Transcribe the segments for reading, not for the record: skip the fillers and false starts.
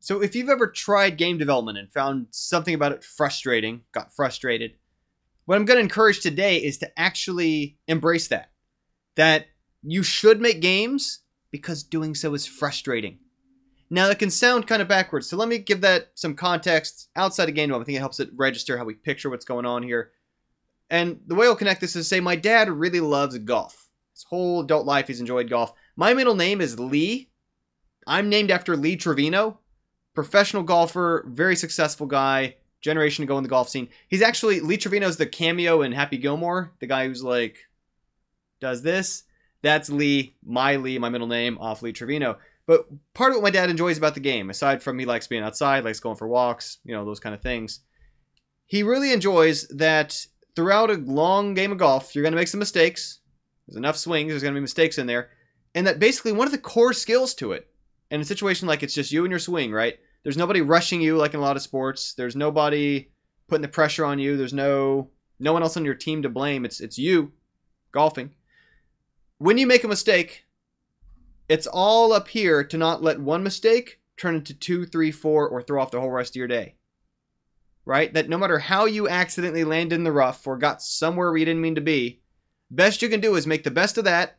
So if you've ever tried game development and found something about it frustrating, got frustrated, what I'm going to encourage today is to actually embrace that. That you should make games because doing so is frustrating. Now that can sound kind of backwards, so let me give that some context outside of game development. I think it helps it register how we picture what's going on here. And the way I'll connect this is to say my dad really loves golf. His whole adult life he's enjoyed golf. My middle name is Lee. I'm named after Lee Trevino. Professional golfer, very successful guy, generation ago in the golf scene. He's actually, Lee Trevino's the cameo in Happy Gilmore, the guy who's like, does this. That's Lee, my middle name, off Lee Trevino. But part of what my dad enjoys about the game, aside from he likes being outside, likes going for walks, those kind of things, he really enjoys that throughout a long game of golf, you're going to make some mistakes. There's enough swings, there's going to be mistakes in there. And that basically one of the core skills to it, in a situation like it's just you and your swing, right? There's nobody rushing you like in a lot of sports. There's nobody putting the pressure on you. There's no one else on your team to blame. It's you golfing. When you make a mistake, it's all up here to not let one mistake turn into 2, 3, 4, or throw off the whole rest of your day. Right? That no matter how you accidentally landed in the rough or got somewhere where you didn't mean to be, best you can do is make the best of that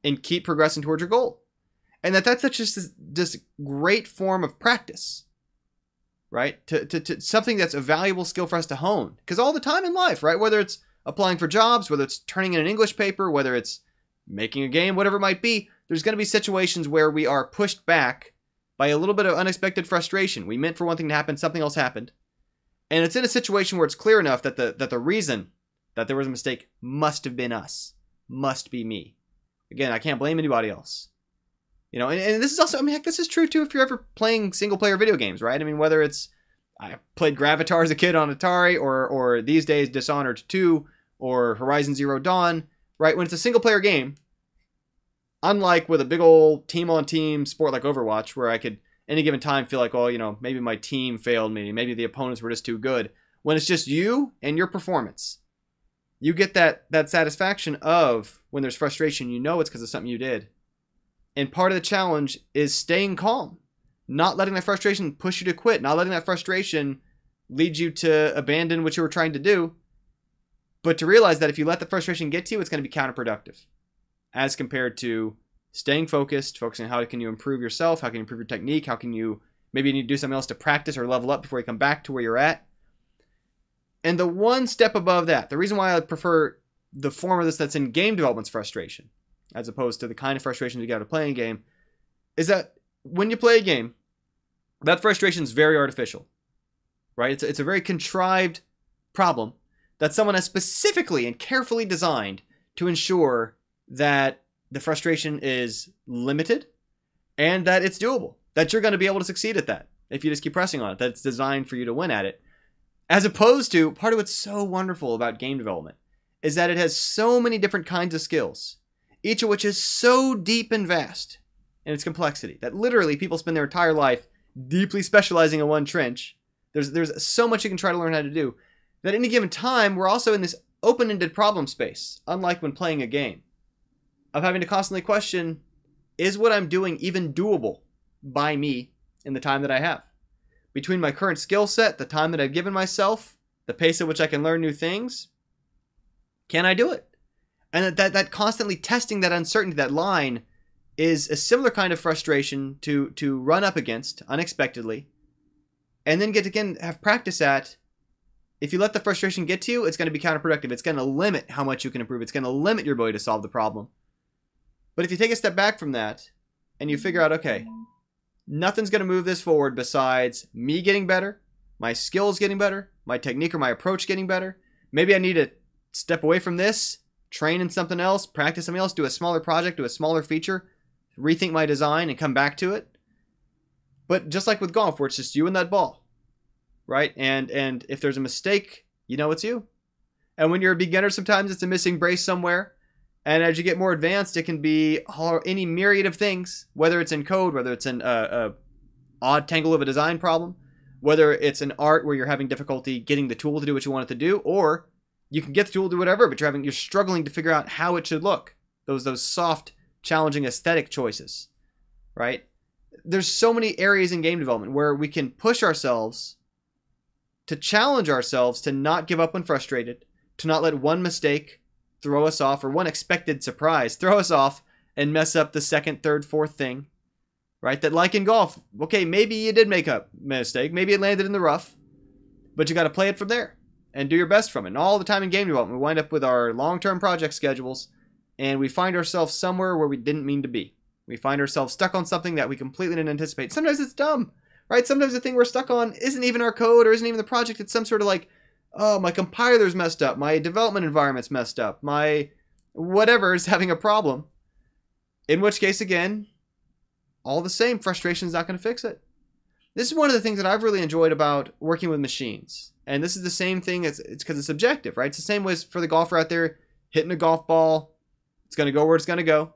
and keep progressing towards your goal. And that's such this great form of practice, right? To something that's a valuable skill for us to hone. Because all the time in life, right? Whether it's applying for jobs, whether it's turning in an English paper, whether it's making a game, whatever it might be, there's going to be situations where we are pushed back by a little bit of unexpected frustration. We meant for one thing to happen, something else happened. And it's in a situation where it's clear enough that the reason that there was a mistake must have been us, must be me. Again, I can't blame anybody else. And this is also, heck, this is true too if you're ever playing single-player video games, right? Whether it's, I played Gravatar as a kid on Atari, or these days Dishonored 2, or Horizon Zero Dawn, right? When it's a single-player game, unlike with a big old team-on-team sport like Overwatch, where I could, any given time, feel like, maybe my team failed me, maybe the opponents were just too good. When it's just you and your performance, you get that satisfaction of, when there's frustration, it's because of something you did. And part of the challenge is staying calm, not letting that frustration push you to quit, not letting that frustration lead you to abandon what you were trying to do, but to realize that if you let the frustration get to you, it's going to be counterproductive as compared to staying focused, focusing on how can you improve yourself, how can you improve your technique, how can you, maybe you need to do something else to practice or level up before you come back to where you're at. And the one step above that, the reason why I prefer the form of this that's in game development's frustration, as opposed to the kind of frustration you get out of playing a game, is that when you play a game, that frustration is very artificial, right? It's a very contrived problem that someone has specifically and carefully designed to ensure that the frustration is limited and that it's doable, that you're going to be able to succeed at that if you just keep pressing on it, that it's designed for you to win at it. As opposed to, part of what's so wonderful about game development is that it has so many different kinds of skills, each of which is so deep and vast in its complexity that literally people spend their entire life deeply specializing in one trench. There's so much you can try to learn how to do that at any given time we're also in this open-ended problem space, unlike when playing a game, of having to constantly question, is what I'm doing even doable by me in the time that I have? Between my current skill set, the time that I've given myself, the pace at which I can learn new things, can I do it? And that constantly testing that uncertainty, that line, is a similar kind of frustration to run up against unexpectedly, and then have practice at. If you let the frustration get to you, it's going to be counterproductive. It's going to limit how much you can improve. It's going to limit your ability to solve the problem. But if you take a step back from that and you figure out, okay, nothing's going to move this forward besides me getting better, my skills getting better, my technique or my approach getting better. Maybe I need to step away from this, train in something else, practice something else, do a smaller project, do a smaller feature, rethink my design and come back to it. But just like with golf, where it's just you and that ball, right? And if there's a mistake, it's you. And when you're a beginner, sometimes it's a missing brace somewhere. And as you get more advanced, it can be any myriad of things, whether it's in code, whether it's an odd tangle of a design problem, whether it's an art where you're having difficulty getting the tool to do what you want it to do, or you can get the tool to do whatever, but you're struggling to figure out how it should look. Those soft, challenging aesthetic choices, right? there's so many areas in game development where we can push ourselves, to challenge ourselves to not give up when frustrated, to not let one mistake throw us off, or one expected surprise throw us off and mess up the second, third, fourth thing, right? That, like in golf, okay, maybe you did make a mistake, maybe it landed in the rough, but you got to play it from there and do your best from it. And all the time in game development, we wind up with our long-term project schedules, and we find ourselves somewhere where we didn't mean to be. We find ourselves stuck on something that we completely didn't anticipate. Sometimes it's dumb, right? Sometimes the thing we're stuck on isn't even our code or isn't even the project. It's some sort of like, oh, my compiler's messed up, my development environment's messed up, my whatever is having a problem. In which case, again, all the same, frustration's not going to fix it. This is one of the things that I've really enjoyed about working with machines. And this is the same thing, it's because it's subjective, right? It's the same way as for the golfer out there hitting a golf ball. It's going to go where it's going to go.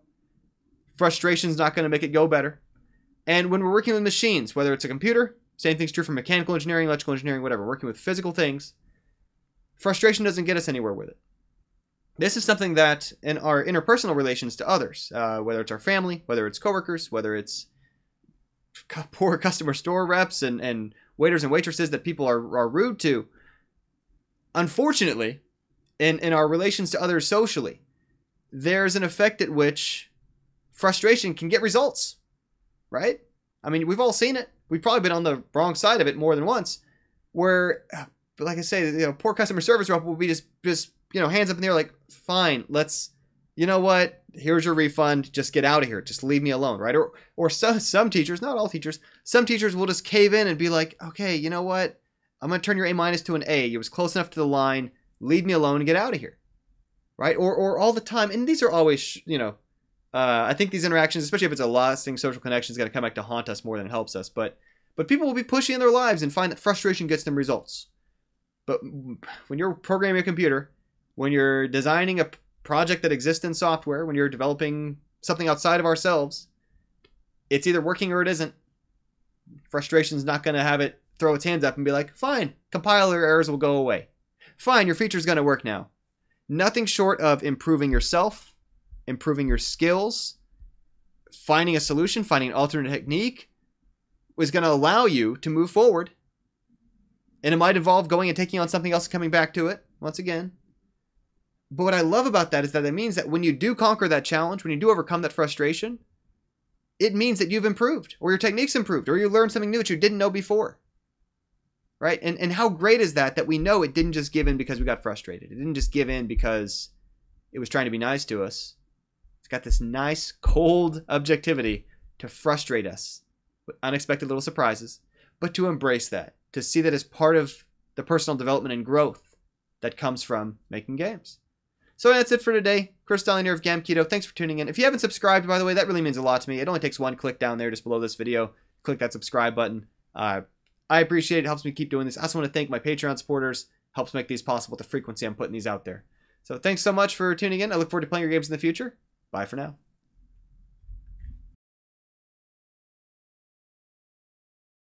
Frustration's not going to make it go better. And when we're working with machines, whether it's a computer, same thing's true for mechanical engineering, electrical engineering, whatever, working with physical things, frustration doesn't get us anywhere with it. This is something that in our interpersonal relations to others, whether it's our family, whether it's coworkers, whether it's poor customer store reps and waiters and waitresses that people are rude to, unfortunately, in our relations to others socially, there's an effect at which frustration can get results, right? I mean, we've all seen it. We've probably been on the wrong side of it more than once, where, like I say, poor customer service rep will be just hands up in the air, like, fine, let's, you know what, here's your refund, just get out of here, just leave me alone, right? Or some teachers, not all teachers, some teachers will just cave in and be like, okay, you know what, I'm going to turn your A- to an A. It was close enough to the line, leave me alone and get out of here, right? Or all the time, and these are always, I think these interactions, especially if it's a lasting social connection, is going to come back to haunt us more than it helps us. But people will be pushy in their lives and find that frustration gets them results. But when you're programming a computer, when you're designing a project that exists in software, when you're developing something outside of ourselves, it's either working or it isn't. Frustration's not going to have it throw its hands up and be like, fine, compiler errors will go away. Fine, your feature's going to work now. Nothing short of improving yourself, improving your skills, finding a solution, finding an alternate technique is going to allow you to move forward. And it might involve going and taking on something else and coming back to it once again. But what I love about that is that it means that when you do conquer that challenge, when you do overcome that frustration, it means that you've improved, or your technique's improved, or you learned something new that you didn't know before. Right? And how great is that we know it didn't just give in because we got frustrated. It didn't just give in because it was trying to be nice to us. It's got this nice, cold objectivity to frustrate us with unexpected little surprises, but to embrace that, to see that as part of the personal development and growth that comes from making games. So that's it for today. Chris Stallion here of Gamketo. Thanks for tuning in. If you haven't subscribed, by the way, that really means a lot to me. It only takes one click down there just below this video. Click that subscribe button. I appreciate it. It helps me keep doing this. I also want to thank my Patreon supporters. Helps make these possible at the frequency I'm putting these out there. So thanks so much for tuning in. I look forward to playing your games in the future. Bye for now.